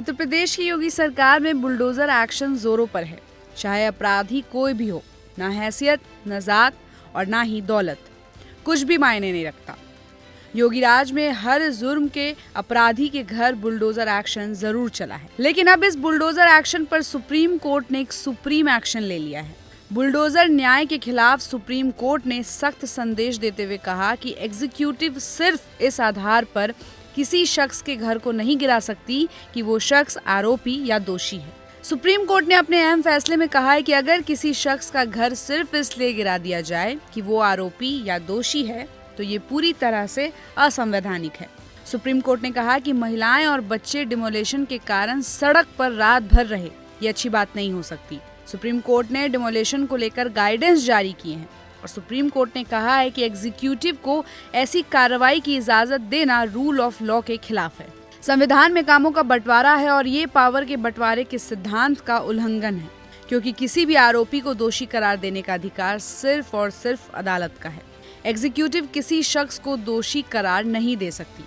उत्तर प्रदेश की योगी सरकार में बुलडोजर एक्शन जोरों पर है। चाहे अपराधी कोई भी हो, ना हैसियत, न जात और ना ही दौलत, कुछ भी मायने नहीं रखता। योगी राज में हर जुर्म के अपराधी के घर बुलडोजर एक्शन जरूर चला है। लेकिन अब इस बुलडोजर एक्शन पर सुप्रीम कोर्ट ने एक सुप्रीम एक्शन ले लिया है। बुलडोजर न्याय के खिलाफ सुप्रीम कोर्ट ने सख्त संदेश देते हुए कहा कि एग्जीक्यूटिव सिर्फ इस आधार पर किसी शख्स के घर को नहीं गिरा सकती कि वो शख्स आरोपी या दोषी है। सुप्रीम कोर्ट ने अपने अहम फैसले में कहा है कि अगर किसी शख्स का घर सिर्फ इसलिए गिरा दिया जाए कि वो आरोपी या दोषी है तो ये पूरी तरह से असंवैधानिक है। सुप्रीम कोर्ट ने कहा कि महिलाएं और बच्चे डिमोलेशन के कारण सड़क पर रात भर रहे, ये अच्छी बात नहीं हो सकती। सुप्रीम कोर्ट ने डिमोलेशन को लेकर गाइडेंस जारी किए हैं और सुप्रीम कोर्ट ने कहा है कि एग्जीक्यूटिव को ऐसी कार्रवाई की इजाजत देना रूल ऑफ लॉ के खिलाफ है। संविधान में कामों का बंटवारा है और ये पावर के बंटवारे के सिद्धांत का उल्लंघन है, क्योंकि किसी भी आरोपी को दोषी करार देने का अधिकार सिर्फ और सिर्फ अदालत का है। एग्जीक्यूटिव किसी शख्स को दोषी करार नहीं दे सकती।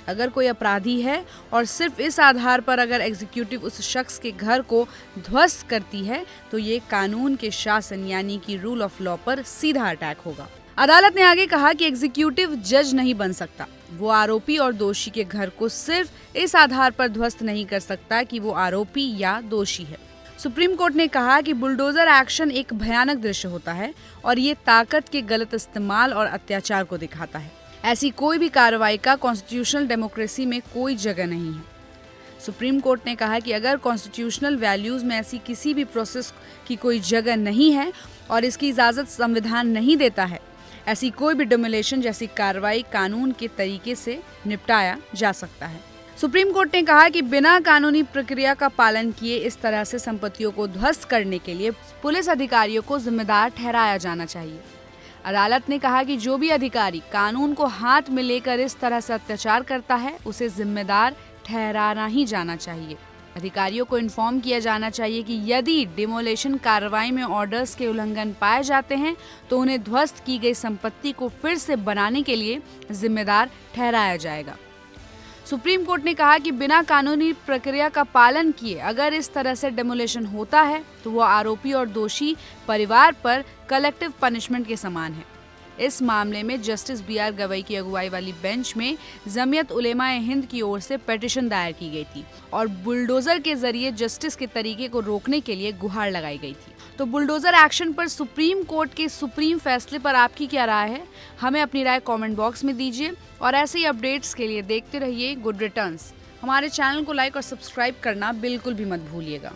अगर कोई अपराधी है और सिर्फ इस आधार पर अगर एग्जीक्यूटिव उस शख्स के घर को ध्वस्त करती है तो ये कानून के शासन यानी कि रूल ऑफ लॉ पर सीधा अटैक होगा। अदालत ने आगे कहा कि एग्जीक्यूटिव जज नहीं बन सकता। वो आरोपी और दोषी के घर को सिर्फ इस आधार पर ध्वस्त नहीं कर सकता कि वो आरोपी या दोषी है। सुप्रीम कोर्ट ने कहा कि बुलडोजर एक्शन एक भयानक दृश्य होता है और ये ताकत के गलत इस्तेमाल और अत्याचार को दिखाता है। ऐसी कोई भी कार्रवाई का कॉन्स्टिट्यूशनल डेमोक्रेसी में कोई जगह नहीं है। सुप्रीम कोर्ट ने कहा कि अगर कॉन्स्टिट्यूशनल वैल्यूज में ऐसी किसी भी प्रोसेस की कोई जगह नहीं है और इसकी इजाजत संविधान नहीं देता है, ऐसी कोई भी डिमोलेशन जैसी कार्रवाई कानून के तरीके से निपटाया जा सकता है। सुप्रीम कोर्ट ने कहा कि बिना कानूनी प्रक्रिया का पालन किए इस तरह से संपत्तियों को ध्वस्त करने के लिए पुलिस अधिकारियों को जिम्मेदार ठहराया जाना चाहिए। अदालत ने कहा कि जो भी अधिकारी कानून को हाथ में लेकर इस तरह से अत्याचार करता है उसे जिम्मेदार ठहराना ही जाना चाहिए। अधिकारियों को इन्फॉर्म किया जाना चाहिए कि यदि डिमोलेशन कार्रवाई में ऑर्डर्स के उल्लंघन पाए जाते हैं तो उन्हें ध्वस्त की गई संपत्ति को फिर से बनाने के लिए जिम्मेदार ठहराया जाएगा। सुप्रीम कोर्ट ने कहा कि बिना कानूनी प्रक्रिया का पालन किए अगर इस तरह से डेमोलेशन होता है तो वो आरोपी और दोषी परिवार पर कलेक्टिव पनिशमेंट के समान है। इस मामले में जस्टिस BR गवई की अगुवाई वाली बेंच में जमीयत उलेमा ए हिंद की ओर से पिटीशन दायर की गई थी और बुलडोजर के जरिए जस्टिस के तरीके को रोकने के लिए गुहार लगाई गई थी। तो बुलडोजर एक्शन पर सुप्रीम कोर्ट के सुप्रीम फैसले पर आपकी क्या राय है? हमें अपनी राय कमेंट बॉक्स में दीजिए और ऐसे ही अपडेट्स के लिए देखते रहिए गुड रिटर्न्स। हमारे चैनल को लाइक और सब्सक्राइब करना बिल्कुल भी मत भूलिएगा।